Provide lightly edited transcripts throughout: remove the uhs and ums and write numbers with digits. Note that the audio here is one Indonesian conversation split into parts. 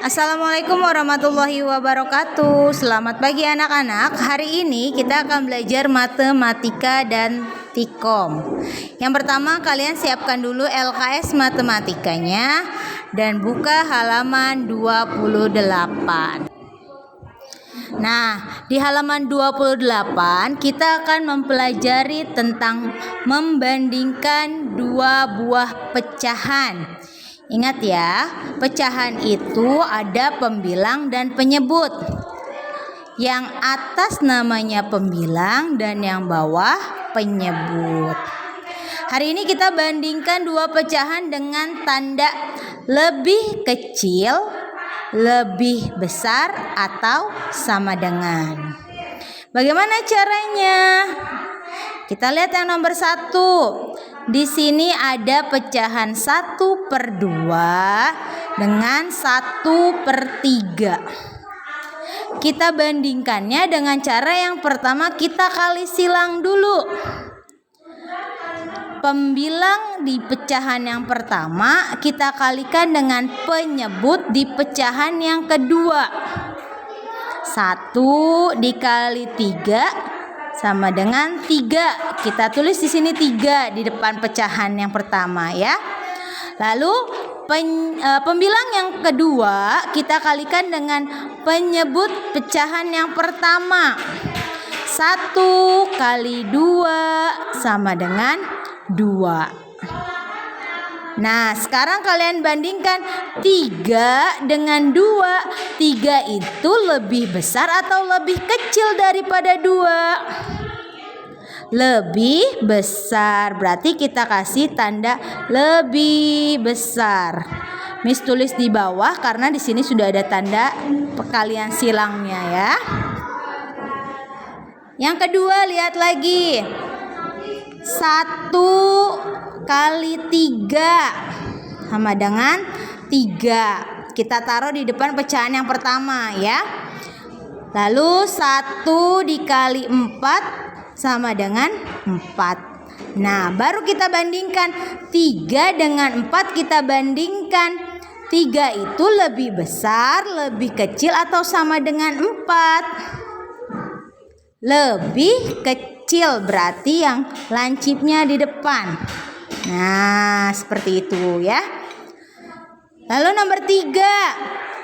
Assalamualaikum warahmatullahi wabarakatuh. Selamat pagi anak-anak. Hari ini kita akan belajar matematika dan Tikom. Yang pertama, kalian siapkan dulu LKS matematikanya dan buka halaman 28. Nah, di halaman 28 kita akan mempelajari tentang membandingkan dua buah pecahan. Ingat ya, pecahan itu ada pembilang dan penyebut. Yang atas namanya pembilang dan yang bawah penyebut. Hari ini kita bandingkan dua pecahan dengan tanda lebih kecil, lebih besar, atau sama dengan. Bagaimana caranya? Kita lihat yang nomor 1. Di sini ada pecahan 1/2 dengan 1/3. Kita bandingkannya dengan cara yang pertama, kita kali silang dulu. Pembilang di pecahan yang pertama kita kalikan dengan penyebut di pecahan yang kedua. 1 dikali 3 sama dengan 3. Kita tulis di sini 3 di depan pecahan yang pertama ya. Lalu pembilang yang kedua kita kalikan dengan penyebut pecahan yang pertama. 1 kali 2 sama dengan 2. Nah, sekarang kalian bandingkan 3 dengan 2. 3 itu lebih besar atau lebih kecil daripada 2? Lebih besar. Berarti kita kasih tanda lebih besar. Miss tulis di bawah karena di sini sudah ada tanda perkalian silangnya ya. Yang kedua, lihat lagi. 1 kali 3 sama dengan 3. Kita taruh di depan pecahan yang pertama ya. Lalu 1 dikali 4 sama dengan 4. Nah, baru kita bandingkan 3 dengan 4, kita bandingkan. 3 itu lebih besar, lebih kecil, atau sama dengan 4? Lebih kecil, berarti yang lancipnya di depan. Nah, seperti itu ya. Lalu nomor 3.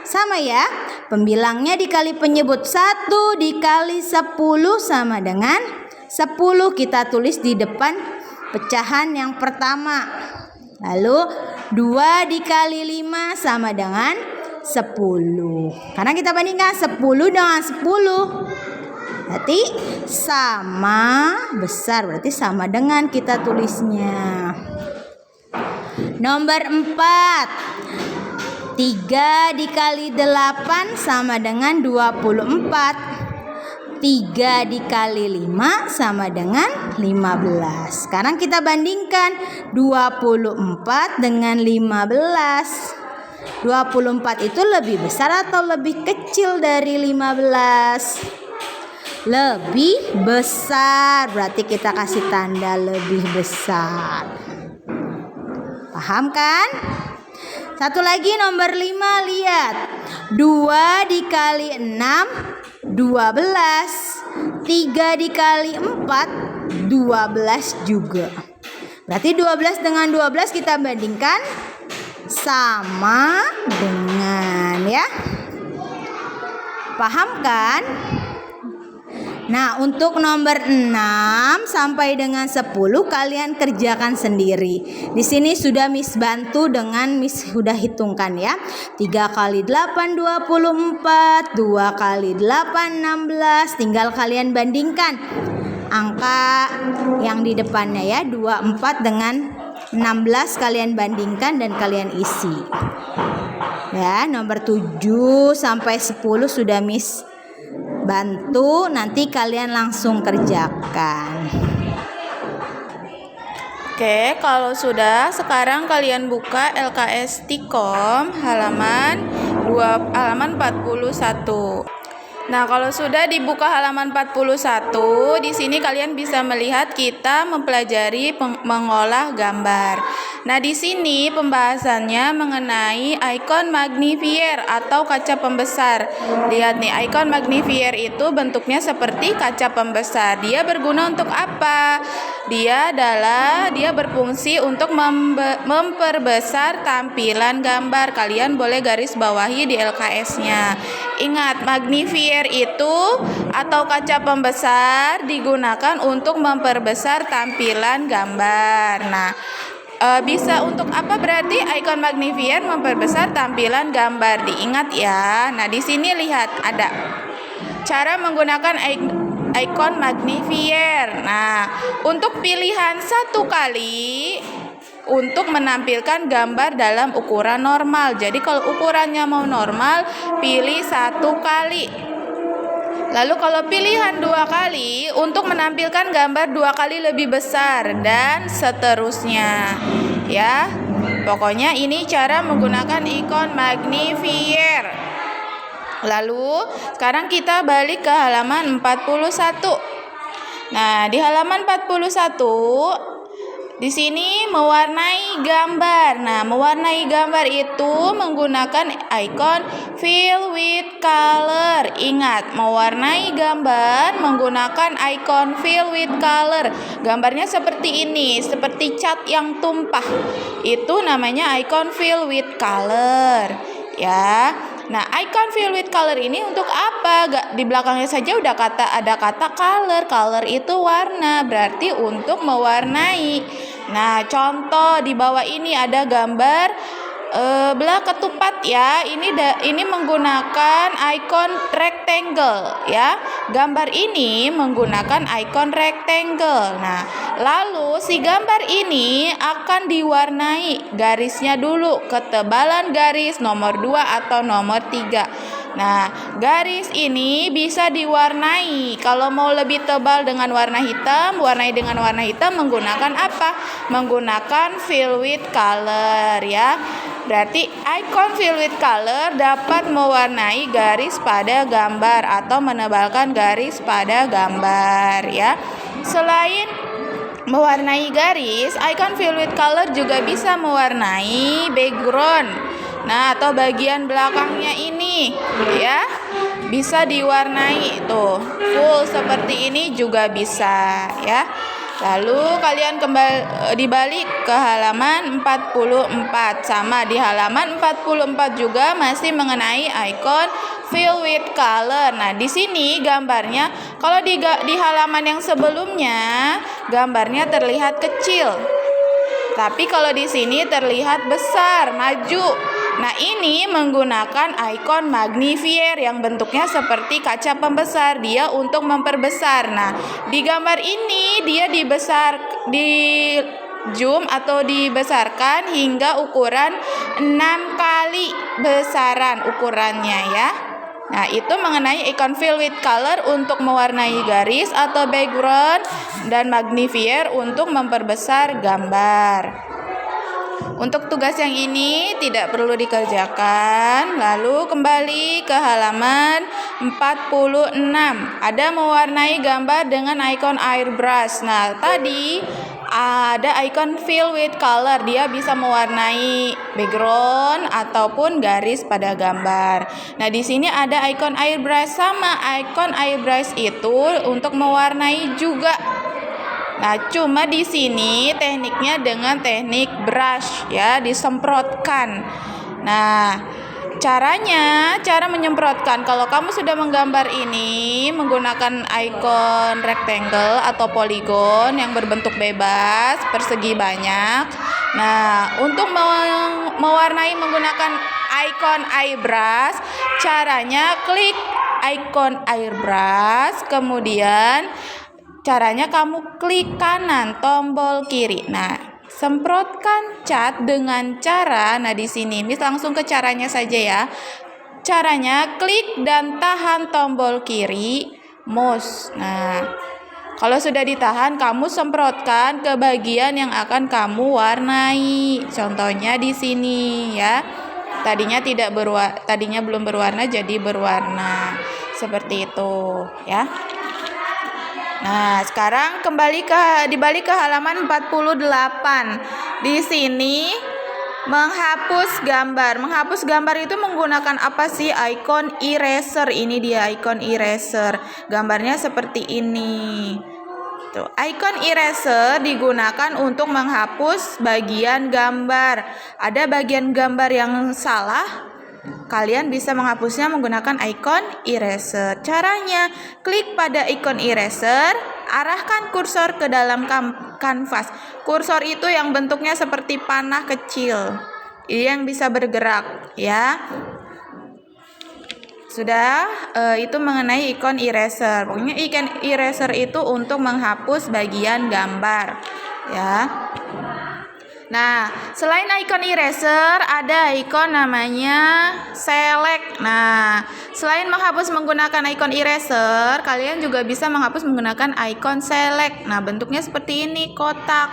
Sama ya. Pembilangnya dikali penyebut. 1 dikali 10 sama dengan 10. Kita tulis di depan pecahan yang pertama. Lalu 2 dikali 5 sama dengan 10. Karena kita bandingkan 10 dengan 10. Berarti sama besar, berarti sama dengan kita tulisnya. Nomor 4. 3 dikali 8 sama dengan 24. 3 dikali 5 sama dengan 15. Sekarang kita bandingkan 24 dengan 15. 24 itu lebih besar atau lebih kecil dari 15? Lebih besar, berarti kita kasih tanda lebih besar. Paham kan? Satu lagi nomor 5, lihat. 2 dikali 6 12. 3 dikali 4 12 juga. Berarti 12 dengan 12 kita bandingkan sama dengan ya. Paham kan? Nah, untuk nomor 6 sampai dengan 10 kalian kerjakan sendiri. Di sini sudah Miss bantu dengan Miss sudah hitungkan ya. 3 kali 8 24, 2 kali 8 16. Tinggal kalian bandingkan angka yang di depannya ya. 24 dengan 16 kalian bandingkan dan kalian isi. Ya, nomor 7 sampai 10 sudah Miss bantu, nanti kalian langsung kerjakan. Oke, kalau sudah, sekarang kalian buka LKS Tikom halaman 41. Nah, kalau sudah dibuka halaman 41, di sini kalian bisa melihat kita mempelajari mengolah gambar. Nah, di sini pembahasannya mengenai icon magnifier atau kaca pembesar. Lihat nih, icon magnifier itu bentuknya seperti kaca pembesar. Dia berguna untuk apa? Dia berfungsi untuk memperbesar tampilan gambar. Kalian boleh garis bawahi di LKS-nya. Ingat, magnifier itu atau kaca pembesar digunakan untuk memperbesar tampilan gambar. Nah, bisa untuk apa berarti icon magnifier memperbesar tampilan gambar? Diingat ya. Nah, di sini lihat ada cara menggunakan icon magnifier. Nah, untuk pilihan satu kali untuk menampilkan gambar dalam ukuran normal. Jadi kalau ukurannya mau normal, pilih satu kali. Lalu kalau pilihan 2 kali untuk menampilkan gambar 2 kali lebih besar dan seterusnya. Ya. Pokoknya ini cara menggunakan icon magnifier. Lalu sekarang kita balik ke halaman 41. Nah, di halaman 41 di sini mewarnai gambar. Nah, mewarnai gambar itu menggunakan icon fill with color. Ingat, mewarnai gambar menggunakan icon fill with color. Gambarnya seperti ini, seperti cat yang tumpah. Itu namanya icon fill with color. Ya. Nah, icon fill with color ini untuk apa? Di belakangnya saja udah ada kata color. Color itu warna, berarti untuk mewarnai. Nah, contoh di bawah ini ada gambar belah ketupat ya. Ini menggunakan icon rectangle ya. Gambar ini menggunakan icon rectangle. Nah, lalu si gambar ini akan diwarnai garisnya dulu, ketebalan garis nomor 2 atau nomor 3. Nah, garis ini bisa diwarnai. Kalau mau lebih tebal dengan warna hitam, warnai dengan warna hitam menggunakan apa? Menggunakan fill with color ya. Berarti icon fill with color dapat mewarnai garis pada gambar atau menebalkan garis pada gambar ya. Selain mewarnai garis, icon fill with color juga bisa mewarnai background. Nah, atau bagian belakangnya ini ya. Bisa diwarnai tuh. Full seperti ini juga bisa ya. Lalu kalian kembali dibalik ke halaman 44. Sama di halaman 44 juga masih mengenai icon fill with color. Nah, di sini gambarnya kalau di halaman yang sebelumnya gambarnya terlihat kecil. Tapi kalau di sini terlihat besar, maju. Nah, ini menggunakan icon magnifier yang bentuknya seperti kaca pembesar. Dia untuk memperbesar. Nah, di gambar ini dia di zoom atau dibesarkan hingga ukuran 6 kali besaran ukurannya ya. Nah, itu mengenai icon fill with color untuk mewarnai garis atau background dan magnifier untuk memperbesar gambar. Untuk tugas yang ini tidak perlu dikerjakan. Lalu kembali ke halaman 46. Ada mewarnai gambar dengan icon airbrush. Nah, tadi ada icon fill with color. Dia bisa mewarnai background ataupun garis pada gambar. Nah, di sini ada icon airbrush. Sama icon airbrush itu untuk mewarnai juga. Nah, cuma di sini tekniknya dengan teknik brush ya, disemprotkan. Nah, cara menyemprotkan, kalau kamu sudah menggambar ini menggunakan icon rectangle atau poligon yang berbentuk bebas, persegi banyak. Nah, untuk mewarnai menggunakan icon airbrush, caranya klik icon airbrush, kemudian caranya kamu klik kanan tombol kiri. Nah, semprotkan cat dengan cara, nah di sini ini langsung ke caranya saja ya. Caranya klik dan tahan tombol kiri mouse. Nah, kalau sudah ditahan, kamu semprotkan ke bagian yang akan kamu warnai. Contohnya di sini ya. Tadinya belum berwarna jadi berwarna. Seperti itu ya. Nah, sekarang dibalik ke halaman 48. di sini menghapus gambar. Menghapus gambar itu menggunakan apa sih? Icon eraser. Ini dia icon eraser. Gambarnya seperti ini. Tuh, icon eraser digunakan untuk menghapus bagian gambar. Ada bagian gambar yang salah, kalian bisa menghapusnya menggunakan icon eraser. Caranya, klik pada icon eraser, arahkan kursor ke dalam kanvas. Kursor itu yang bentuknya seperti panah kecil, yang bisa bergerak, ya. Sudah, itu mengenai icon eraser. Pokoknya icon eraser itu untuk menghapus bagian gambar, ya. Nah, selain icon eraser, ada icon namanya select. Nah, selain menghapus menggunakan icon eraser, kalian juga bisa menghapus menggunakan icon select. Nah, bentuknya seperti ini, kotak.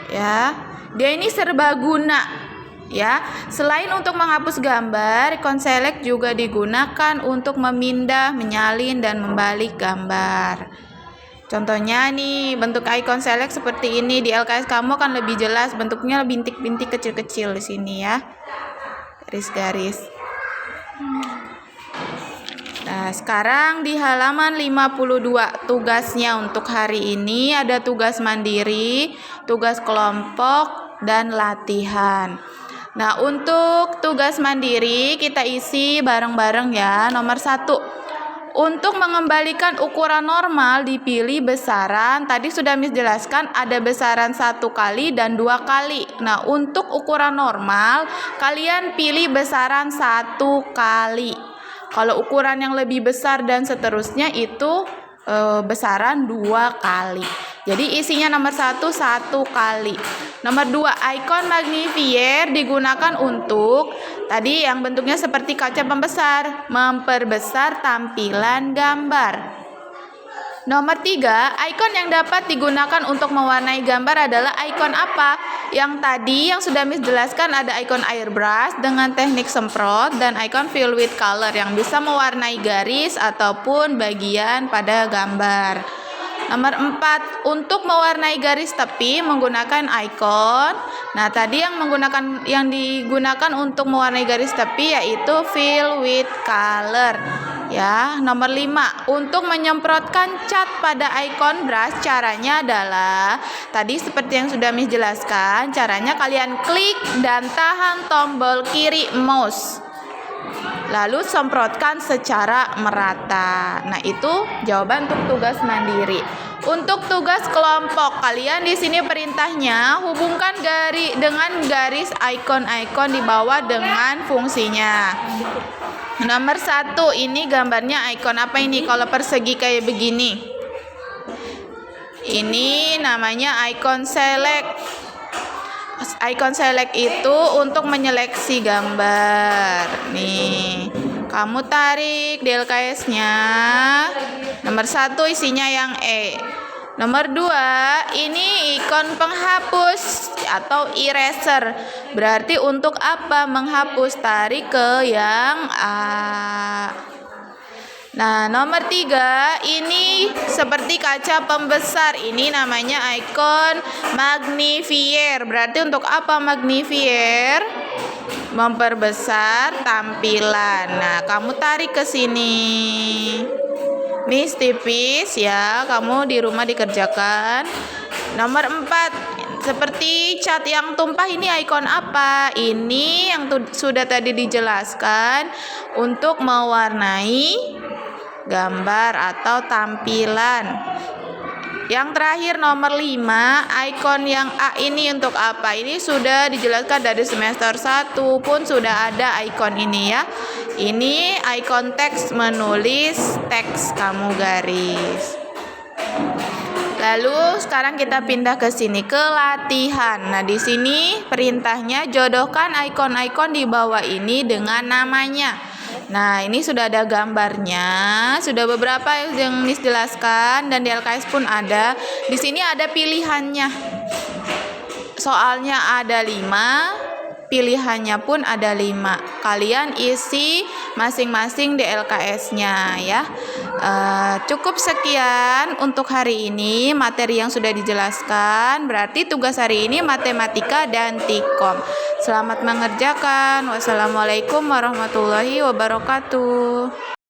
Ya, dia ini serbaguna. Ya, selain untuk menghapus gambar, icon select juga digunakan untuk memindah, menyalin, dan membalik gambar. Contohnya nih, bentuk icon select seperti ini. Di LKS kamu kan lebih jelas, bentuknya bintik-bintik kecil-kecil di sini ya. Garis-garis. Nah, sekarang di halaman 52, tugasnya untuk hari ini ada tugas mandiri, tugas kelompok, dan latihan. Nah, untuk tugas mandiri kita isi bareng-bareng ya. Nomor 1, untuk mengembalikan ukuran normal dipilih besaran. Tadi sudah Miss jelaskan ada besaran 1 kali dan 2 kali. Nah, untuk ukuran normal kalian pilih besaran 1 kali. Kalau ukuran yang lebih besar dan seterusnya itu besaran 2 kali. Jadi isinya nomor 1 kali. Nomor 2, icon magnifier digunakan untuk tadi yang bentuknya seperti kaca pembesar, memperbesar tampilan gambar. Nomor 3, icon yang dapat digunakan untuk mewarnai gambar adalah icon apa? Yang tadi yang sudah Miss jelaskan ada icon airbrush dengan teknik semprot dan icon fill with color yang bisa mewarnai garis ataupun bagian pada gambar. Nomor 4, untuk mewarnai garis tepi menggunakan icon. Nah, tadi yang digunakan untuk mewarnai garis tepi yaitu fill with color. Ya, nomor 5, untuk menyemprotkan cat pada icon brush caranya adalah tadi seperti yang sudah Miss jelaskan, caranya kalian klik dan tahan tombol kiri mouse. Lalu semprotkan secara merata. Nah, itu jawaban untuk tugas mandiri. Untuk tugas kelompok, kalian di sini perintahnya hubungkan dengan garis icon-icon di bawah dengan fungsinya. Nomor 1, ini gambarnya icon apa ini? Kalau persegi kayak begini. Ini namanya icon select. Icon select itu untuk menyeleksi gambar. Nih, kamu tarik di LKS-nya. Nomor 1 isinya yang E. Nomor 2, ini ikon penghapus atau eraser. Berarti untuk apa menghapus? Tarik ke yang A. Nah, nomor 3, ini seperti kaca pembesar. Ini namanya icon magnifier. Berarti untuk apa magnifier? Memperbesar tampilan. Nah, kamu tarik ke sini. Miss tipis ya, kamu di rumah dikerjakan. Nomor 4, seperti cat yang tumpah, ini icon apa? Ini yang sudah tadi dijelaskan untuk mewarnai gambar atau tampilan. Yang terakhir nomor 5, icon yang A ini untuk apa? Ini sudah dijelaskan dari semester 1 pun sudah ada icon ini ya. Ini icon teks, menulis teks kamu garis. Lalu sekarang kita pindah ke sini ke latihan. Nah, di sini perintahnya jodohkan icon-icon di bawah ini dengan namanya. Nah, ini sudah ada gambarnya, sudah beberapa yang Miss jelaskan dan di LKS pun ada. Di sini ada pilihannya. Soalnya ada 5, pilihannya pun ada 5. Kalian isi masing-masing di LKS-nya ya. Cukup sekian untuk hari ini materi yang sudah dijelaskan. Berarti tugas hari ini matematika dan Tikom. Selamat mengerjakan. Wassalamualaikum warahmatullahi wabarakatuh.